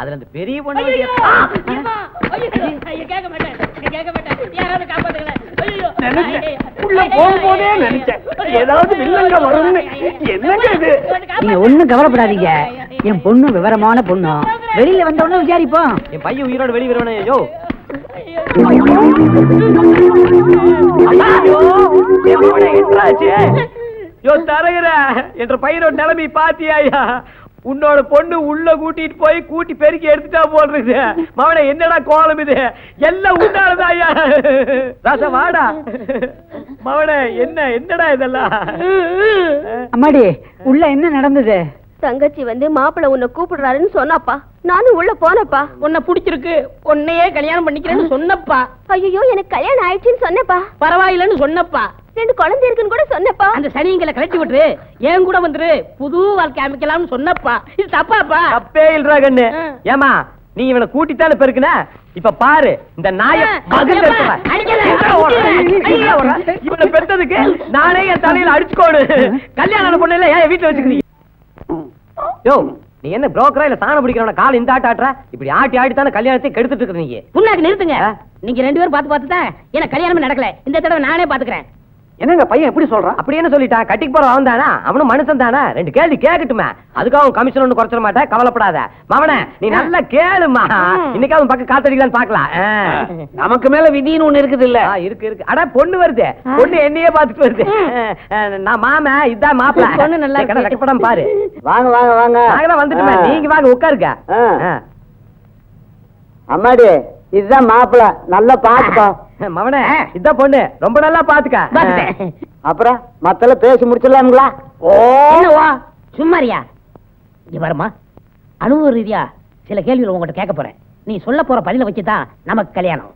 அதுல அந்த பெரிய பொண்ணு போகும்போதே நினைச்சேன் ஏதாவது வில்லங்க வரும்னு. என்னங்க இது? நீங்க ஒண்ணும் கவலைப்படாதீங்க. என் பொண்ணு விவரமான பொண்ணு. வெளியில வந்த உடனே விசாரிப்போம். என் பையன் உயிரோட வெளியே வருவானே. ஐயோ தரகிற என்ற பையனோட நிலைமை பாத்தியா? உன்னோட பொண்ணு உள்ள கூட்டிட்டு போய் கூட்டி பெருக்கி எடுத்துட்டா போடுறது. மவனே என்னடா கோலம் இது? எல்லாம் உண்டானதாயா? ராசா வாடா மவனே. என்னடா இதெல்லாம்? அம்மாடி உள்ள என்ன நடந்தது? தங்கச்சி வந்து மாப்பிள்ள உன்னை கூப்பிடுறாருன்னு சொன்னாப்பா. நானும் உள்ள போனப்பா. உன்னை பிடிச்சிருக்கு, உன்னையே கல்யாணம் பண்ணிக்கிறேன்னு சொன்னப்பா. ஐயோ எனக்கு கல்யாணம் ஆயிடுச்சுன்னு சொன்னப்பா. பரவாயில்லன்னு சொன்னப்பா. 2 குழந்தை இருக்குன்னு கூட சொன்னப்பா. அந்த சனிங்களை கலட்டி விட்டுரு, ஏன் கூட வந்துரு, புது வாழ்க்கை அமைக்கலாம்னு சொன்னப்பா. இது தப்பாப்பா? தப்பே இல்லடா கண்ணு. ஏமா நீ இவனை கூட்டித்தானே பெருக்குன? இப்ப பாரு இந்த நாய இவனை பெற்றதுக்கு நானே என் தலையில அடிச்சுக்கோடு. கல்யாணம் பொண்ணு இல்ல ஏன் வீட்டுல வச்சுக்கிறீங்க? யோ நீ என்ன புரோக்கரா இல்ல சாணம் பிடிக்கிறவன கால் இந்த ஆட்ட இப்படி ஆட்டி ஆட்டி தானே கல்யாணத்தை கெடுத்துட்டு இருக்க. நீங்க புண்ணாக்கு நிறுத்துங்க. நீங்க 2 பேரும் பார்த்து தான் எனக்கு கல்யாணமே நடக்கல. இந்த தடவை நானே பாத்துக்கிறேன். என்னங்க பையன் எப்படி சொல்றான்? அப்படி என்ன சொல்லிட்டான்? கட்டிக்கு போற அவன் தானே, அவனும் மனுஷன் தானே. 2 கேள்வி கேட்கட்டுமே, அதுக்காக அவன் கமிஷன் ஒண்ணு குறைச்சிட மாட்டேன், கவலைப்படாத. மவனே நீ நல்லா கேளுமா, இன்னைக்கு அவன் பக்கம் காத்தடிக்கலான்னு பாக்கலாம். நமக்கு மேல விதின்னு ஒண்ணு இருக்குது இல்ல? இருக்கு. அட பொண்ணு வருது, பொண்ணு என்னையே பாத்துட்டு வருது. நான் மாமா இதான் மாப்பிள்ள. பொண்ணு நல்லா கட்டப்படாம பாரு. வாங்க வாங்க வாங்க. நாங்க தான் வந்துட்டுமே, நீங்க வாங்க உட்காருங்க. அம்மாடி இதுதான் மாப்பிள்ள, நல்லா பாத்துக்கோ. மவனே இதான் பொண்ணு, ரொம்ப நல்லா பாத்துக்க. அப்புறம் மத்தல பேசி முடிச்சிடலாம்ங்களா? சும்மாரியா இங்க வருமா? அனுபவ ரீதியா சில கேள்விகள் உங்ககிட்ட கேட்க போறேன். நீ சொல்ல போற பதில வச்சுதான் நமக்கு கல்யாணம்.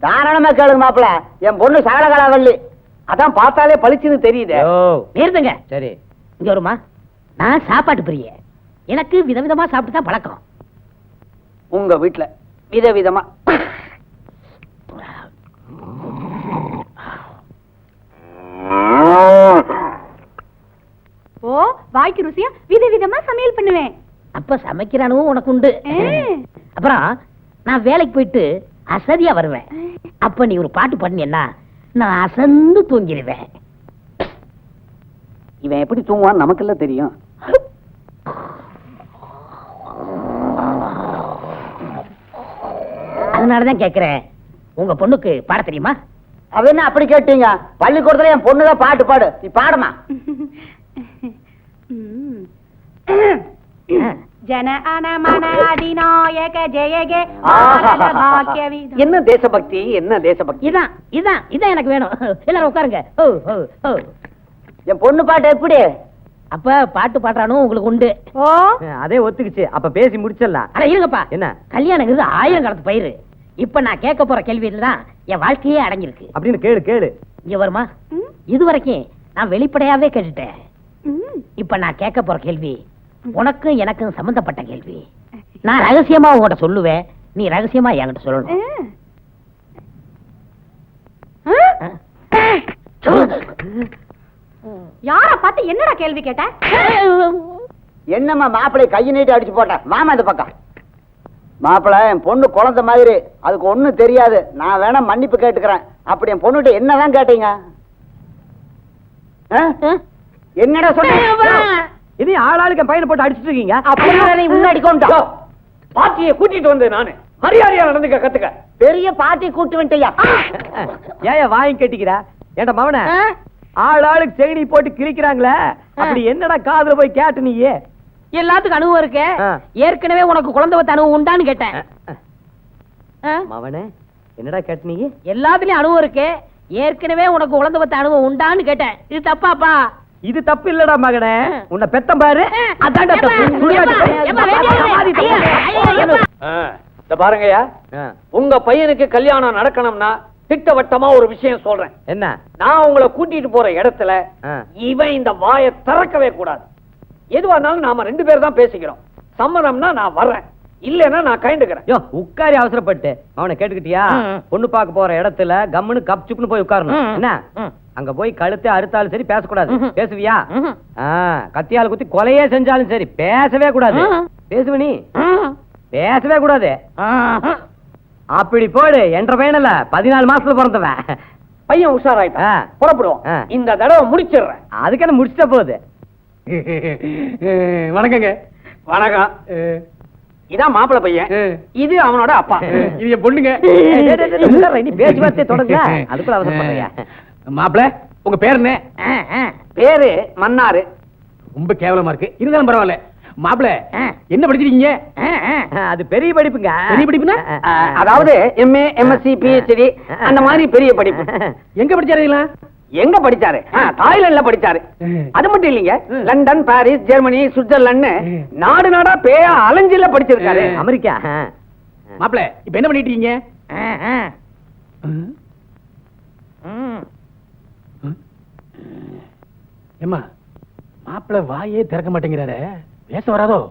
தாராளமா கேளுங்க மாப்பிள்ள. என் பொண்ணு சகலகலாவல்லி, அதான் பார்த்தாலே பளிச்சுன்னு தெரியுது. நிறுத்துங்க. சரி இங்க வருமா? நான் சாப்பாட்டு பிரிய, எனக்கு விதவிதமா சாப்பிட்டு தான் பழக்கம். உங்க வீட்டுல விதவிதமா ஓ வாய்க்கு ருசியா விதவிதமா சமையல் பண்ணுவேன். அப்ப சமைக்கிறானோ உனக்கு உண்டு. அப்புறம் நான் வேலைக்கு போயிட்டு அசதியா வருவேன். அப்ப நீ ஒரு பாட்டு பாடினா நான் அசந்து தூங்கிடுவேன். இவன் எப்படி தூங்குவான் நமக்கு எல்லாம் தெரியும். அதனாலதான் கேக்குறேன், உங்க பொண்ணுக்கு பாட தெரியுமா? அவ என்ன அப்படி கேட்டீங்க? பள்ளிக்கூடத்துல என் பொண்ணுதான் பாட்டு பாடு, நீ பாடுமா? என்ன தேசபக்தி, என்ன தேசபக்தி? இதான் இதான் இதான் எனக்கு வேணும். எல்லாரும் உட்காருங்க. என் பொண்ணு பாட்டு எப்படி? அப்ப பாட்டு பாடுறானோ உங்களுக்கு உண்டு. ஓ அதே ஒத்துக்குச்சு. அப்ப பேசி முடிச்சிடலாம். அட இருங்கப்பா, என்ன கல்யாணங்கிறது 1000 காலத்து பயிர். இப்ப நான் கேட்க போற கேள்வியில தான் என் வாழ்க்கையே அடங்கிருக்கு. அப்படின்னு கேளு கேளு. இங்க வருமா? இதுவரைக்கும் நான் வெளிப்படையாவே கேட்டுட்டேன். இப்ப நான் கேட்க போற கேள்வி உனக்கும் எனக்கும் சம்பந்தப்பட்ட கேள்வி. நான் ரகசியமா உங்ககிட்ட சொல்லுவேன், நீ ரகசியமா என்கிட்ட சொல்லணும். யார பார்த்து என்னடா கேள்வி கேட்ட? என்னம்மா மாப்பிள்ளை கையை நீட்டி அடிச்சு போட்ட? மாமா இந்த பக்கம். மாப்பிள்ள என் பொண்ணு குழந்தை மாதிரி, அதுக்கு ஒண்ணும் தெரியாது. நான் வேணா மன்னிப்பு கேட்டுக்கிறேன். அப்படி என் பொண்ணுகிட்ட என்னதான் கேட்டீங்க? என்னடா சொன்ன? இது ஆளாளுக்கு பையனை போட்டு அடிச்சுட்டு இருக்கீங்க. அப்படி முன்னாடி கொண்டா பாட்டியை கூட்டிட்டு வந்தேன் நானு. மரியாதையா நடந்துக்க கத்துக்க. பெரிய பாட்டி கூட்டு வந்துட்டியா? ஏன் வாங்கி கேட்டிக்கிறா? ஏன்டா மவன ஆளாளுக்கு செயினி போட்டு கிழிக்கிறாங்களே, அப்படி என்னடா காதுல போய் கேட்டு? நீ எல்லாத்துக்கும் அனுபவம் இருக்கு. ஏற்கனவே உனக்கு குழந்தை வத்த அனுபவம் உண்டான்னு கேட்டேன். மவனே என்னடா கேட்டு? நீ எல்லாத்துலயும் அனுபவம் இருக்கு, ஏற்கனவே உனக்கு குழந்தை வத்த அனுபவம் உண்டான்னு கேட்டேன். இது தப்பாப்பா? இது தப்பு இல்லடா மகனே, உன்னை பெத்தம் பாரு. அதான்டா பாருங்கய்யா, உங்க பையனுக்கு கல்யாணம் நடக்கணும்னா திட்டவட்டமா ஒரு விஷயம் சொல்றேன். என்ன? நான் உங்களை கூட்டிட்டு போற இடத்துல இவன் இந்த வாயை திறக்கவே கூடாது. எதுவா இருந்தாலும் நாம 2 பேர் தான் பேசிக்கிறோம். சம்மதம்னா நான் வர்றேன், இல்லன்னா நான் கைண்டுக்கிறேன். உட்காரி அவசரப்பட்டு அவனை கேட்டுக்கிட்டியா? பொண்ணு பார்க்க போற இடத்துல கம்முன்னு கப் சுப்புன்னு போய் உட்காரணும். என்ன? அங்க போய் கழுத்தை அறுத்தாலும் சரி பேசக்கூடாது. பேசுவியா? கத்தியால குத்தி கொலையே செஞ்சாலும் சரி பேசவே கூடாது. பேசுவ நீ? பேசவே கூடாது. அப்படி போடு. என்ற பையனல்ல 14 மாசத்துல பிறந்தவன். பையன் உஷாராயிட்டா. புறப்படுவோம். இந்த தடவை முடிச்சிடுறேன். அதுக்கு என்ன முடிச்சிட்ட போகுது. வணக்கங்க. வணக்கம். இதான் மாப்பிள்ளை பையன், இது அவனோட அப்பா, இது என் பொண்ணுங்க. நீ பேச்சுவார்த்தையை தொடங்க, அதுக்குள்ள அவசரப்படுறியா? மாப்பிள்ளை, உங்க பேர் என்ன? பேரு மன்னாரு. ரொம்ப கேவலமா இருக்கு, இருந்தாலும் பரவாயில்ல. மாப்பிள்ளை, என்ன படிச்சிருக்கீங்க? அது பெரிய படிப்புங்க. பெரிய படிப்புனா அதாவது MA, MSc, PhD அந்த மாதிரி பெரிய படிப்பு. எங்க படிச்சாருங்களா? எங்க படிச்சாரு? தாய்லாந்துல படிச்சாரு. அது மட்டும் இல்லைங்க, லண்டன், பாரிஸ், ஜெர்மனி, சுவிட்சர்லாந்து நாடு நாடா பேயா அலைஞ்சில படிச்சிருக்காரு. அமெரிக்கா. மாப்பிள்ளை, இப்ப என்ன பண்ணிட்டு இருக்கீங்க? ஏம்மா, மாப்பிள்ளை வாயே திறக்க மாட்டேங்கிறாரு, பேச வராதோ?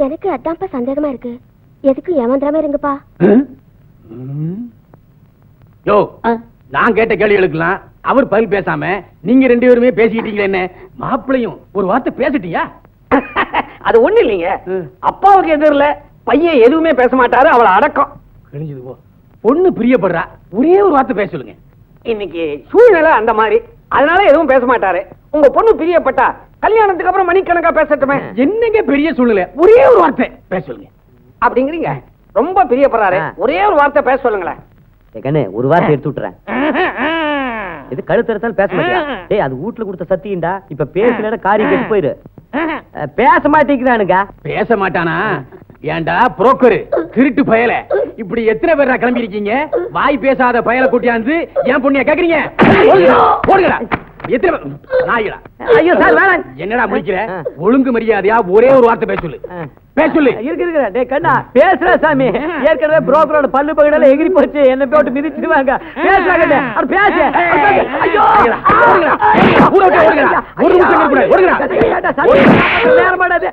எனக்கு அதான்ப்பா சந்தேகமா இருக்கு. எதுக்கு ஏமாந்திரமா இருங்கப்பா. யோ, நான் கேட்ட கேள்விகளுக்கெல்லாம் அவர் பதில் பேசாம நீங்க 2 பேருமே பேசிக்கிட்டீங்களே என்ன? மாப்பிளையும் ஒரு வார்த்தை பேசிட்டியா? அது ஒண்ணு இல்லைங்க, அப்பாவுக்கு எதிரில பையன் எதுவுமே பேச மாட்டாரு, அவளை அடக்கம். கிழிஞ்சது போ. பொண்ணு பிரியப்படுறா, ஒரே ஒரு வார்த்தை பேச சொல்லுங்க. இன்னைக்கு சூழ்நிலை அந்த மாதிரி, அதனால எதுவும் பேச மாட்டாரு. உங்க பொண்ணு பிரியப்பட்டா கல்யாணத்துக்கு அப்புறம் மணிக்கணக்கா பேசட்டுமே. என்னங்க பெரிய சூழ்நிலை, ஒரே ஒரு வார்த்தை பேச சொல்லுங்க அப்படிங்கிறீங்க. ரொம்ப பிரியப்படுறாரு, ஒரே ஒரு வார்த்தை பேச சொல்லுங்களேன். கண்ணு, ஒரு வார்த்தை எடுத்து விட்டுறேன். இது கழுத்தறுத்தாலும் பேச மாட்டியா? டேய், அது வீட்டுல கொடுத்த சத்தியம்டா. இப்ப பேசல காரியம் கெட்டு போயிரு. பேச மாட்டேங்கிறானுங்க. பேச மாட்டானா? ஏண்டா புரோக்கரு, திருட்டு பயல, இப்படி எத்தனை பேரா கிளம்பி இருக்கீங்க? வாய் பேசாத பயல கூட்டியாந்து என் பொண்ணிய கேக்குறீங்க? போடுங்கடா. எத்தனை நாய்களா? ஐயோ சார், வேணாம். என்னடா முடிக்கிற? ஒழுங்கு மரியாதையா ஒரே ஒரு வார்த்தை பேச சொல்லு. பேச சொல்லு. இருக்கு. டேய் கண்ணா, பேசுற சாமி. ஏற்கனவே புரோக்கரோட பல்லு பகடல எகிரி போச்சு, என்ன போட்டு மிதிச்சிடுவாங்க. பேசுறாங்க, அது பேசு. ஐயோ, ஒரு நிமிஷம் கூட ஓடுங்கடா. நேரமாடாது.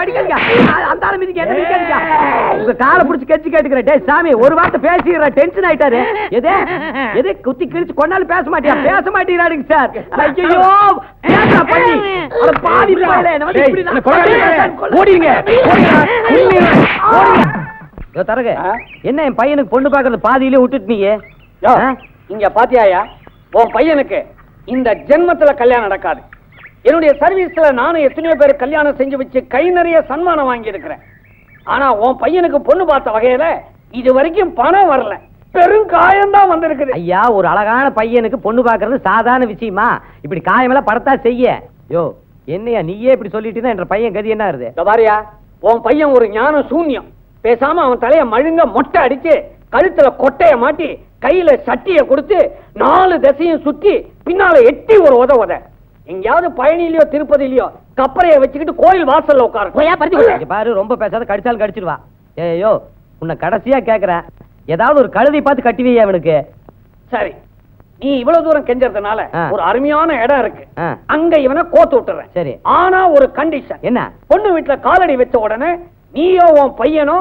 அடிக்கங்க. அந்த ஆளு மிதிக்க என்ன மிதிக்காதீங்க. உங்க காலை பிடிச்சு கெஞ்சி கேட்டுக்கிறேன். டேய் சாமி, ஒரு வார்த்தை பேசிடுற. டென்ஷன் ஆயிட்டாரு. எது குத்தி கிழிச்சு கொண்டாலும் பேச மாட்டியா? பேச மாட்டேங்கிறாருங்க சார். ஐயோ, பேச பண்ணி அட பாவி பயலே, என்ன வந்து இப்படி ஓடிங்க. தரக என்ன, என் பையனுக்கு பொண்ணு பாக்குறது பாதியிலே விட்டுட்டீங்க. இங்க பாத்தியாயா, உன் பையனுக்கு இந்த ஜென்மத்துல கல்யாணம் நடக்காது. என்னுடைய சர்வீஸ்ல நானும் எத்தனையோ பேர் கல்யாணம் செஞ்சு வச்சு கை நிறைய சன்மானம் வாங்கி இருக்கிறேன். ஆனா உன் பையனுக்கு பொண்ணு பார்த்த வகையில இது வரைக்கும் பணம் வரல, பெரும் காயம் தான் வந்திருக்குது. ஐயா, ஒரு அழகான பையனுக்கு பொண்ணு பாக்குறது சாதாரண விஷயமா? இப்படி காயமெல்லாம் படத்தா செய்ய. யோ, என்னையா நீயே இப்படி சொல்லிட்டு என்ற பையன் கதி என்ன ஆகுது? பாரியா, உன் பையன் ஒரு ஞான சூன்யம். பேசாம அவன் தலைய மழுங்க மொட்டை அடிச்சு கழுத்துல கொட்டைய மாட்டி கையில சட்டிய கொடுத்து 4 திசையும் சுத்தி பின்னால எட்டி ஒரு உத எங்கயாவது பழனியிலயோ திருப்பதியிலயோ கப்பறைய வச்சுக்கிட்டு கோயில் வாசல்ல உட்காரு. பாரு, ரொம்ப பேசாத, கடிச்சாலும் கடிச்சிருவா. ஏயோ, உன்னை கடைசியா கேக்குறேன், ஏதாவது ஒரு கழுதை பார்த்து கட்டிவையா அவனுக்கு? சரி, நீ இவ்வளவு தூரம் கெஞ்சறதுனால ஒரு அருமையான இடம் இருக்கு, அங்க இவனை கோத்து விட்டுறேன். சரி, ஆனா ஒரு கண்டிஷன். என்ன? பொண்ணு வீட்டுல காலடி வச்ச உடனே நீயோ உன் பையனோ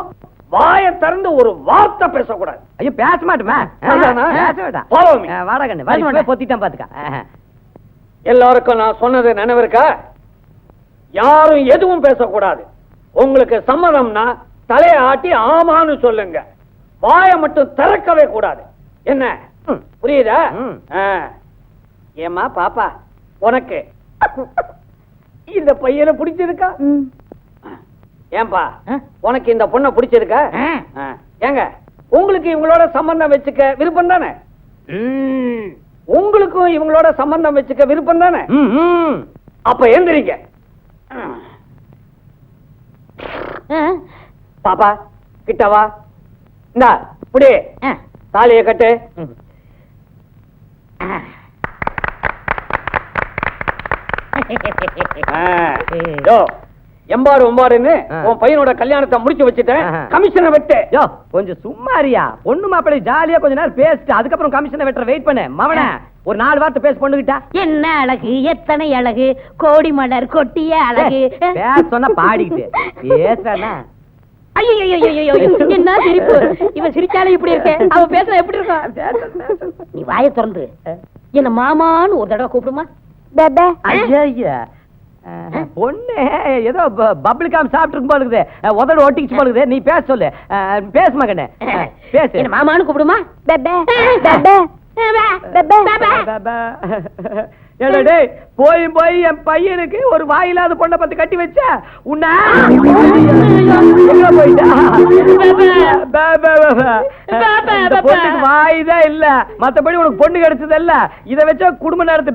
வாயை திறந்து ஒரு வார்த்தை பேசக்கூடாது. ஐயோ, பேச மாட்டோமா? வாடகண்ணு பொத்திட்டான் பாத்துக்க. எல்லாருக்கும் நான் சொன்னது நினைவு இருக்கா? யாரும் எதுவும் பேசக்கூடாது. உங்களுக்கு சம்மதம்னா தலையை ஆட்டி ஆமான்னு சொல்லுங்க, வாயை மட்டும் திறக்கவே கூடாது. என்ன புரியுதா? ஏமா பாப்பா, உனக்கு இந்த பையனை பிடிச்சிருக்கா? ஏன்பா, உனக்கு இந்த பொண்ணை பிடிச்சிருக்கா? ஏங்க, உங்களுக்கு இவங்களோட சம்பந்தம் வச்சுக்க விருப்பம் தானே? உங்களுக்கும் இவங்களோட சம்பந்தம் வச்சுக்க விருப்பம் தானே? அப்ப எந்திரிங்க. பாப்பா கிட்டவா, இந்தா புடி, தாலியை கட்டு. எம்பாடு ஒம்பாடுன்னு உன் பையனோட கல்யாணத்தை முடிச்சு வச்சுட்டேன், கமிஷனை வெட்டு. யோ, கொஞ்சம் சும்மாரியா. பொண்ணு மாப்பிள்ளை ஜாலியா கொஞ்ச நேரம் பேசிட்டு அதுக்கப்புறம் கமிஷனை வெட்டுற வெயிட் பண்ணு. மவன ஒரு 4 வார்த்தை பேச பொண்ணுகிட்டா. என்ன அழகு, எத்தனை அழகு, கோடி மலர் கொட்டிய அழகு. பேச சொன்னா பாடிக்கிட்டு பேசுறா. ஐயோ, என்ன சிரிப்பு! இவன் சிரிச்சாலே இப்படி இருக்க, அவ பேசுற எப்படி இருக்கும்? நீ வாயை திறந்து என்ன மாமான்னு ஒரு தடவை கூப்பிடுமா? ஐயா, பொண்ணு ஏதோ பப்ளிக் காம் சாப்பிட்டு இருக்கும் போலுக்குது, உதடு ஒட்டிச்சு போலுக்குது. நீ பேச சொல்லு. பேசு மகனே, பேசு. என்ன மாமான்னு கூப்பிடுமா? பெப்பே பெப்பே பெப்பே. ஏடா டேய், போய் போய் என் பையனுக்கு ஒரு வாயில்லாத பொண்ணை பத்தி கட்டி வச்ச உன்ன எங்க போயிட்டா? இந்த பொண்ணுக்கு வாய்தான் இல்ல, மத்தபடி உனக்கு பொண்ணு கிடைச்சது இல்ல. இத வச்சா குடும்ப நடத்து.